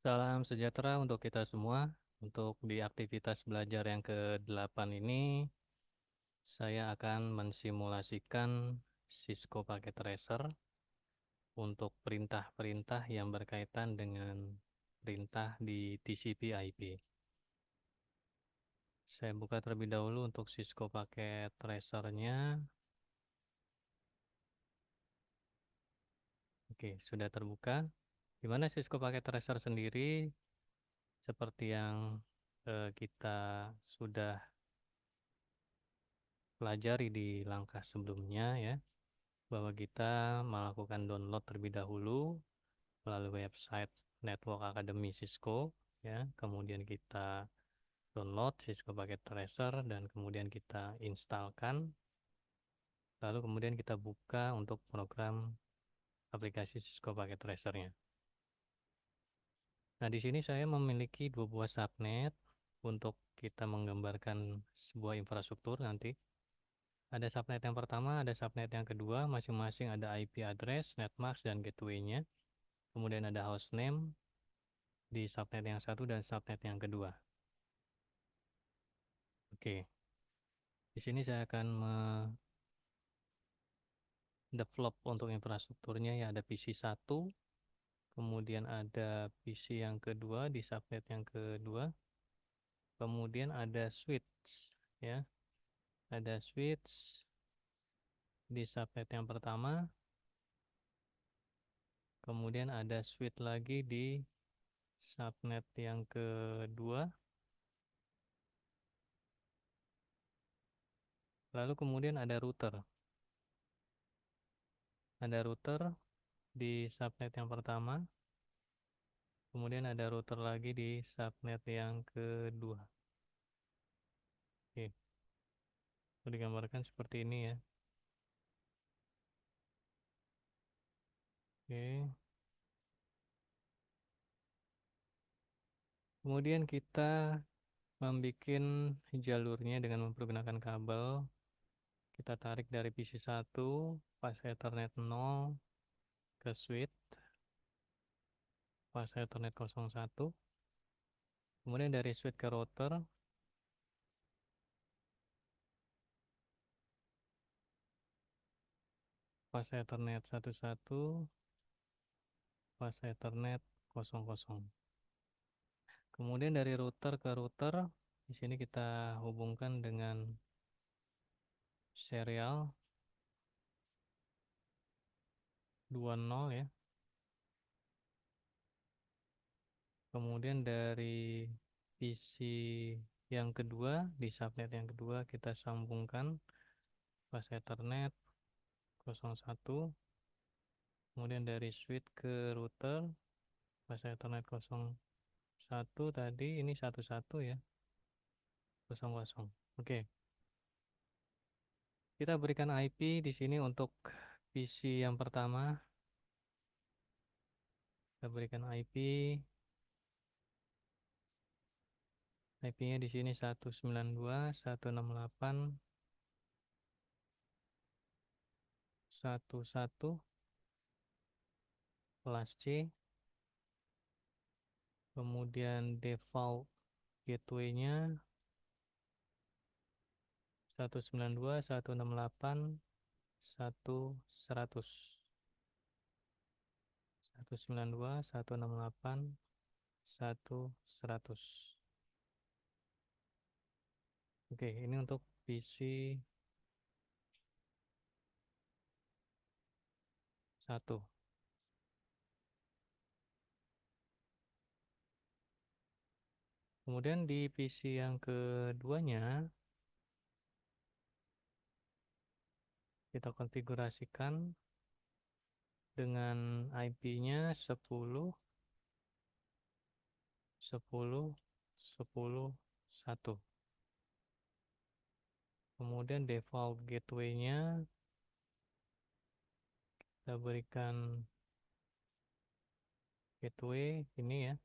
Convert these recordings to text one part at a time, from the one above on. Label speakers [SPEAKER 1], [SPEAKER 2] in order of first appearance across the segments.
[SPEAKER 1] Salam sejahtera untuk kita semua. Untuk di aktivitas belajar yang ke-8 ini, saya akan mensimulasikan Cisco Packet Tracer untuk perintah-perintah yang berkaitan dengan perintah di TCP/IP. Saya buka terlebih dahulu untuk Cisco Packet Tracer-nya. Oke, sudah terbuka. Di mana Cisco Packet Tracer sendiri, seperti yang kita sudah pelajari di langkah sebelumnya ya, bahwa kita melakukan download terlebih dahulu melalui website Network Academy Cisco ya, kemudian kita download Cisco Packet Tracer dan kemudian kita instalkan, lalu kemudian kita buka untuk program aplikasi Cisco Packet Tracer-nya. Nah, di sini saya memiliki dua buah subnet untuk kita menggambarkan sebuah infrastruktur nanti. Ada subnet yang pertama, ada subnet yang kedua, masing-masing ada IP address, netmask, dan gateway-nya. Kemudian ada hostname di subnet yang satu dan subnet yang kedua. Oke, di sini saya akan develop untuk infrastrukturnya ya, ada PC 1, kemudian ada PC yang kedua di subnet yang kedua, kemudian ada switch ya, ada switch di subnet yang pertama, kemudian ada switch lagi di subnet yang kedua, lalu kemudian ada router. Ada router di subnet yang pertama, kemudian ada router lagi di subnet yang kedua. Oke, itu digambarkan seperti ini ya. Oke, kemudian kita membuat jalurnya dengan menggunakan kabel. Kita tarik dari PC 1 pas Ethernet 0 ke switch pas Ethernet 01. Kemudian dari switch ke router pas Ethernet 11 pas Ethernet 00. Kemudian dari router ke router, di sini kita hubungkan dengan serial 20 ya. Kemudian dari PC yang kedua, di subnet yang kedua kita sambungkan pas Ethernet 01. Kemudian dari switch ke router pas Ethernet 01 tadi, ini 11 ya, 00. Oke, kita berikan IP di sini untuk PC yang pertama. Kita berikan IP. IP-nya di sini 192.168.11 kelas C. Kemudian default gateway-nya 192.168.1.100. 192.168.1.100. Oke, ini untuk PC 1. Kemudian di PC yang keduanya kita konfigurasikan dengan IP-nya 10 10 10 1. Kemudian default gateway-nya kita berikan gateway ini ya,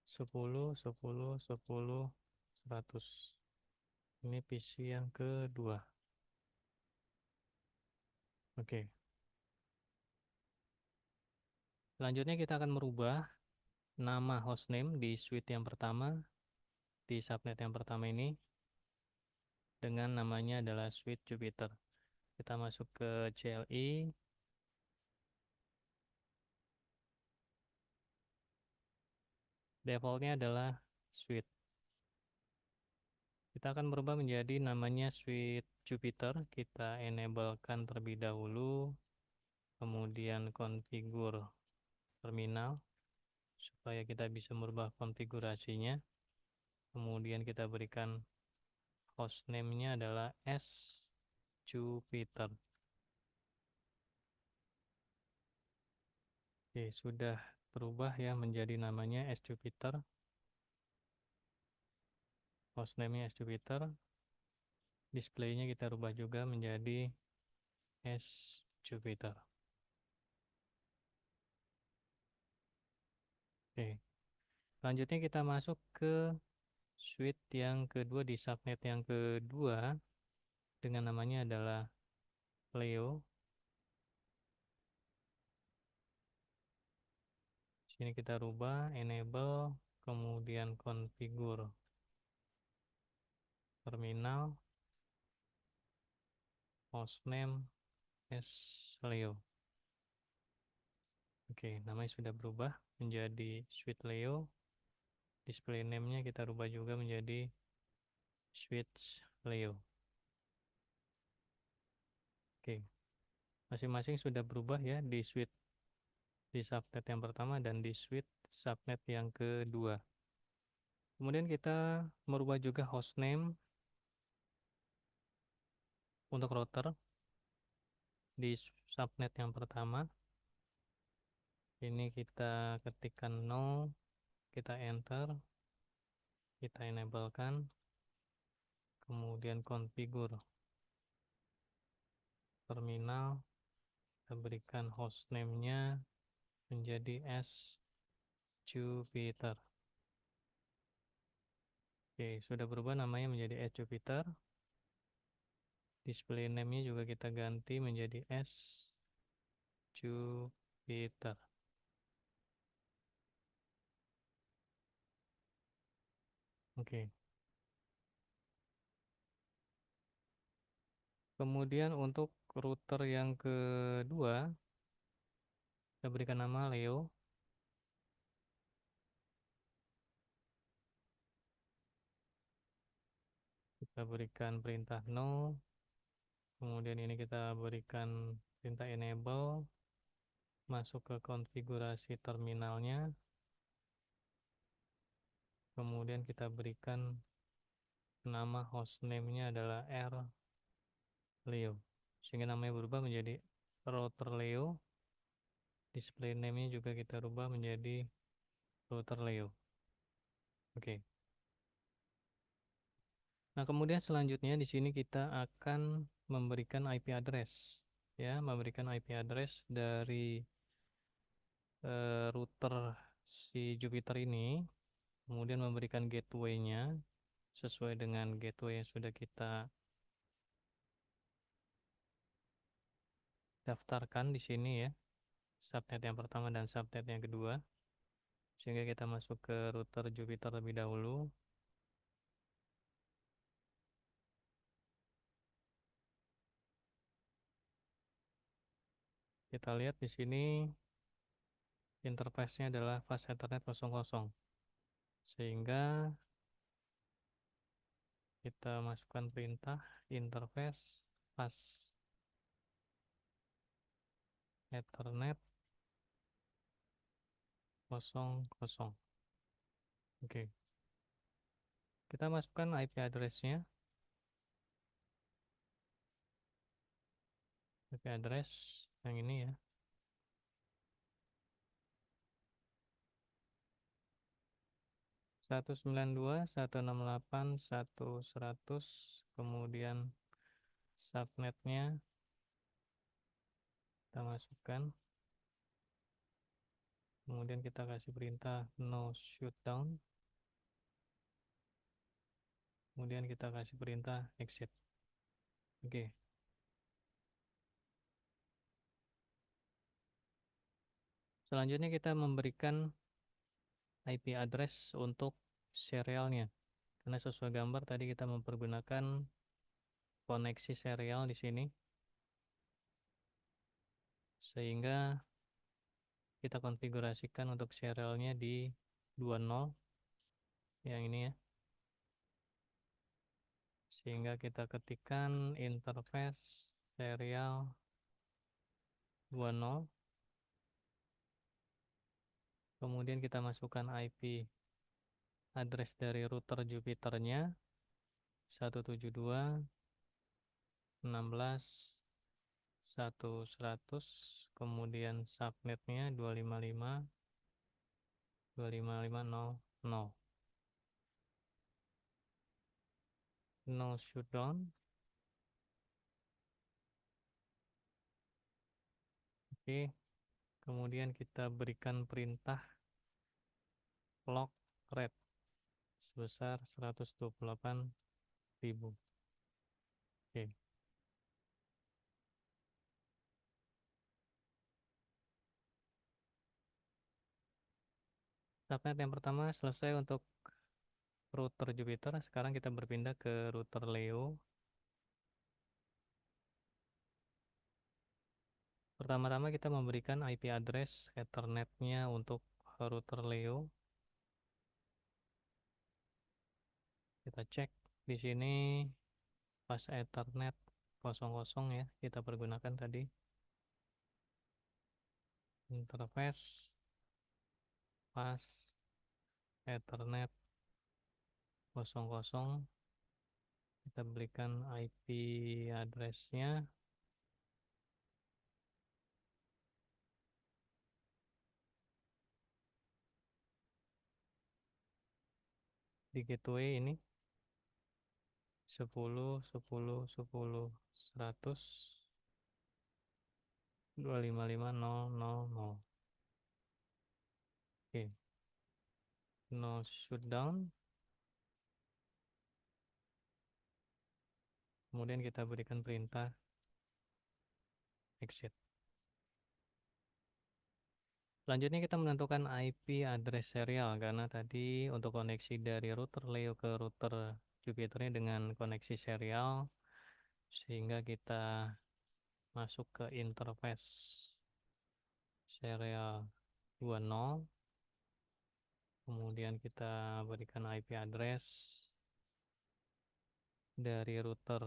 [SPEAKER 1] 10 10 10 100. Ini PC yang kedua. Oke. Selanjutnya kita akan merubah nama hostname di suite yang pertama, di subnet yang pertama ini, dengan namanya adalah suite Jupiter. Kita masuk ke CLI, defaultnya adalah suite. Kita akan berubah menjadi namanya suite Jupiter. Kita enablekan terlebih dahulu, kemudian configure terminal supaya kita bisa merubah konfigurasinya. Kemudian kita berikan hostname-nya adalah S Jupiter. Oke, sudah berubah ya menjadi namanya S Jupiter. Hostname-nya S Jupiter. Display-nya kita rubah juga menjadi S Jupiter. Oke. Selanjutnya kita masuk ke suite yang kedua di subnet yang kedua dengan namanya adalah Leo. Sini kita rubah enable, kemudian configure terminal, hostname S Leo. Oke, namanya sudah berubah menjadi suite Leo. Display name-nya kita rubah juga menjadi switch Leo. Oke, masing-masing sudah berubah ya di suite di subnet yang pertama dan di suite subnet yang kedua. Kemudian kita merubah juga hostname untuk router di subnet yang pertama. Ini kita ketikkan no, kita enter, kita enablekan, kemudian configure terminal, kita berikan hostname-nya menjadi S Jupiter. Oke, sudah berubah namanya menjadi S Jupiter. Display name-nya juga kita ganti menjadi S Jupiter. Oke. Kemudian untuk router yang kedua, kita berikan nama Leo. Kita berikan perintah no. Kemudian ini kita berikan perintah enable. Masuk ke konfigurasi terminalnya. Kemudian kita berikan nama hostname-nya adalah R Leo. Sehingga namanya berubah menjadi router Leo. Display name-nya juga kita rubah menjadi router Leo. Oke. Nah, kemudian selanjutnya di sini kita akan memberikan IP address, ya, memberikan IP address dari router si Jupiter ini, kemudian memberikan gateway-nya sesuai dengan gateway yang sudah kita daftarkan di sini ya, subnet yang pertama dan subnet yang kedua, sehingga kita masuk ke router Jupiter lebih dahulu. Kita lihat di sini interface-nya adalah fast Ethernet 00, sehingga kita masukkan perintah interface fast Ethernet 00. Oke, kita masukkan IP address-nya. IP address yang ini ya. 192.168.1.100, kemudian subnetnya kita masukkan, kemudian kita kasih perintah no shutdown, kemudian kita kasih perintah exit. Oke. Selanjutnya kita memberikan IP address untuk serialnya. Karena sesuai gambar tadi kita mempergunakan koneksi serial di sini, sehingga kita konfigurasikan untuk serialnya di 20 yang ini ya. Sehingga kita ketikkan interface serial 20, kemudian kita masukkan IP address dari router Jupiternya 172.16.1.100, kemudian subnetnya 255.255.0.0. No shutdown. Oke, kemudian kita berikan perintah clock rate sebesar 128.000. Oke. Subnet yang pertama selesai untuk router Jupiter. Sekarang kita berpindah ke router Leo. Pertama-tama kita memberikan IP address Ethernet-nya untuk router Leo. Kita cek di sini pas Ethernet 00 ya, kita pergunakan tadi. Interface pas Ethernet 00, kita berikan IP address-nya di gateway ini 10.10.10.100.255.000. Oke, no shutdown. Kemudian kita berikan perintah exit. Selanjutnya kita menentukan IP address serial karena tadi untuk koneksi dari router Leo ke router Jupiternya dengan koneksi serial, sehingga kita masuk ke interface serial 20, kemudian kita berikan IP address dari router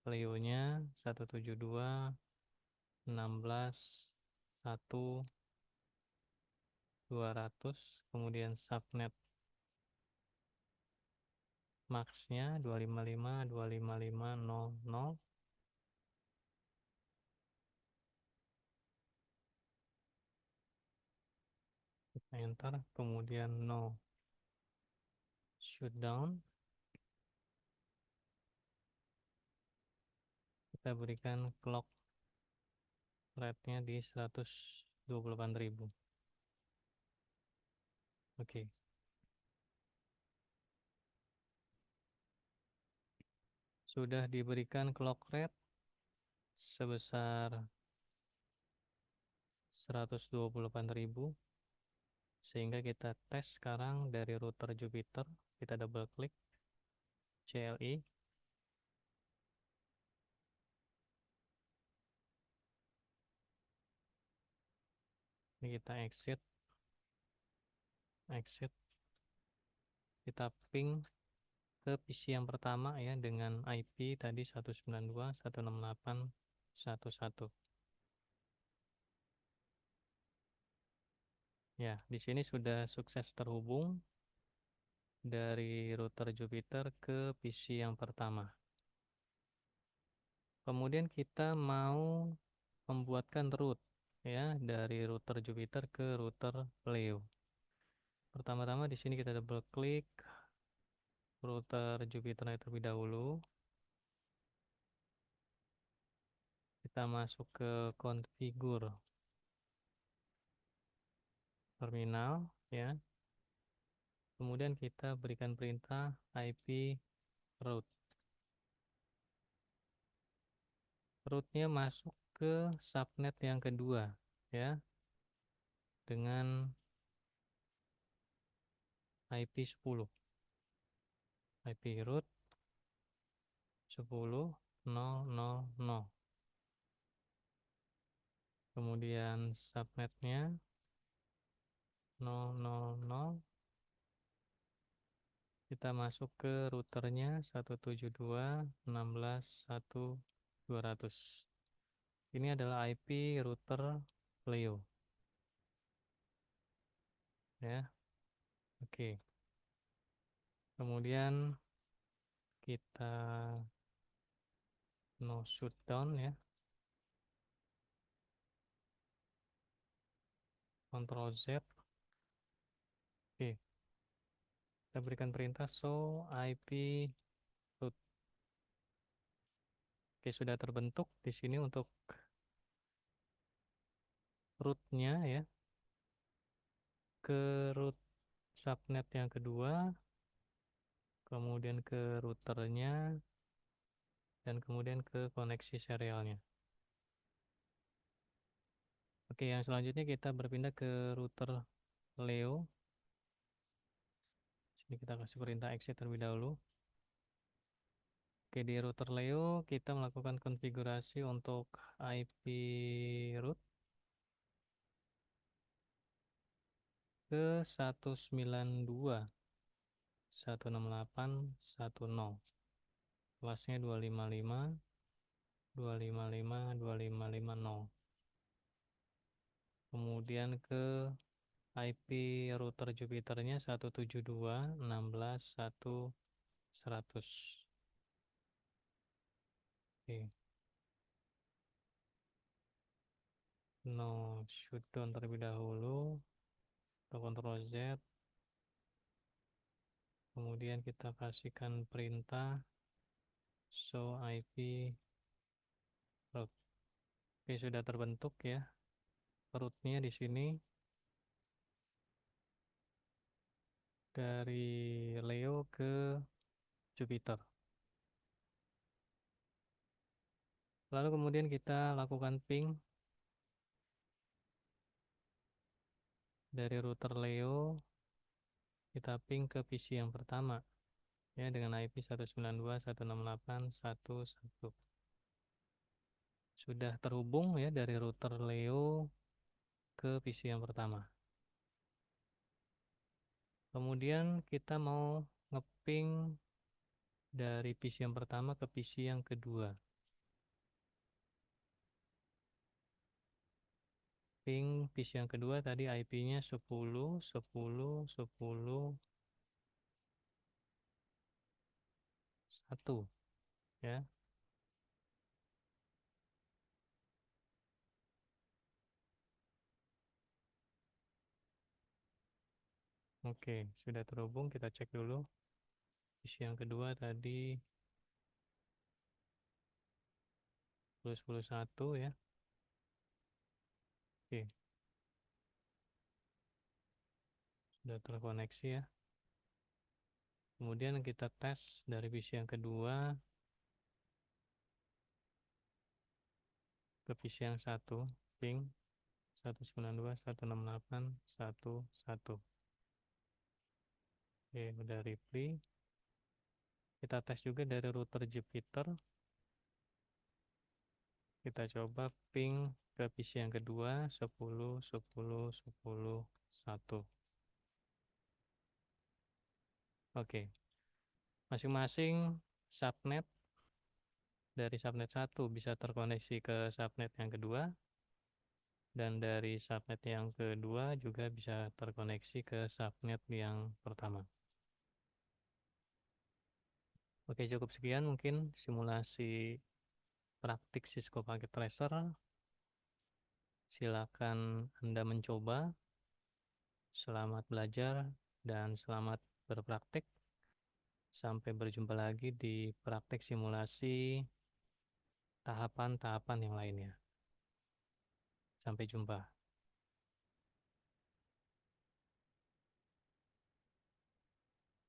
[SPEAKER 1] Leo-nya 172.16.1.200, kemudian subnet max-nya 255.255.0.0. Kita enter, kemudian no shutdown. Kita berikan clock rate-nya di 128.000. Oke. Sudah diberikan clock rate sebesar 128.000, sehingga kita tes sekarang dari router Jupiter. Kita double klik CLI. Ini kita exit, kita ping ke PC yang pertama ya dengan IP tadi 192.168.1.1. Ya, di sini sudah sukses terhubung dari router Jupiter ke PC yang pertama. Kemudian kita mau membuatkan route ya dari router Jupiter ke router Leo. Pertama-tama di sini kita double klik router Jupiter terlebih dahulu. Kita masuk ke configure terminal ya. Kemudian kita berikan perintah IP route. Route-nya masuk ke subnet yang kedua ya, dengan IP 10, IP root 10.0.0.0. Kemudian subnetnya 0.0.0. Kita masuk ke routernya 172.16.1.200. Ini adalah IP router Leo. Ya, oke. Kemudian kita no shutdown ya. Ctrl Z. Oke. Kita berikan perintah show IP root. Oke, sudah terbentuk di sini untuk rootnya ya. Ke root subnet yang kedua, kemudian ke routernya, dan kemudian ke koneksi serialnya. Oke, yang selanjutnya kita berpindah ke router Leo. Sini kita kasih perintah exit terlebih dahulu. Oke, di router Leo kita melakukan konfigurasi untuk IP root ke 192.168.1.0. Kelasnya 255.255.255.0. Kemudian ke IP router Jupiternya 172.16.1.100. Oke. No shutdown terlebih dahulu. Ctrl Z. Kemudian kita kasihkan perintah show IP root. Oke, sudah terbentuk ya rootnya di sini dari Leo ke Jupiter. Lalu kemudian kita lakukan ping dari router Leo, kita ping ke PC yang pertama ya dengan IP 192.168.1.1. Sudah terhubung ya dari router Leo ke PC yang pertama. Kemudian kita mau ngeping dari PC yang pertama ke PC yang kedua. Ping PC yang kedua tadi IP-nya 10, 10, 10, 1 ya. Oke, sudah terhubung, kita cek dulu. PC yang kedua tadi 10, 10, 1 ya. Oke, sudah terkoneksi ya. Kemudian kita tes dari PC yang kedua ke PC yang satu, ping 192.168.1.1. Oke, udah reply. Kita tes juga dari router Jupiter. Kita coba ping ke PC yang kedua 10, 10, 10, 1. Oke, masing-masing subnet dari subnet 1 bisa terkoneksi ke subnet yang kedua, dan dari subnet yang kedua juga bisa terkoneksi ke subnet yang pertama. Oke, cukup sekian mungkin simulasi praktik Cisco Packet Tracer. Silakan Anda mencoba. Selamat belajar dan selamat berpraktik. Sampai berjumpa lagi di praktik simulasi tahapan-tahapan yang lainnya. Sampai jumpa.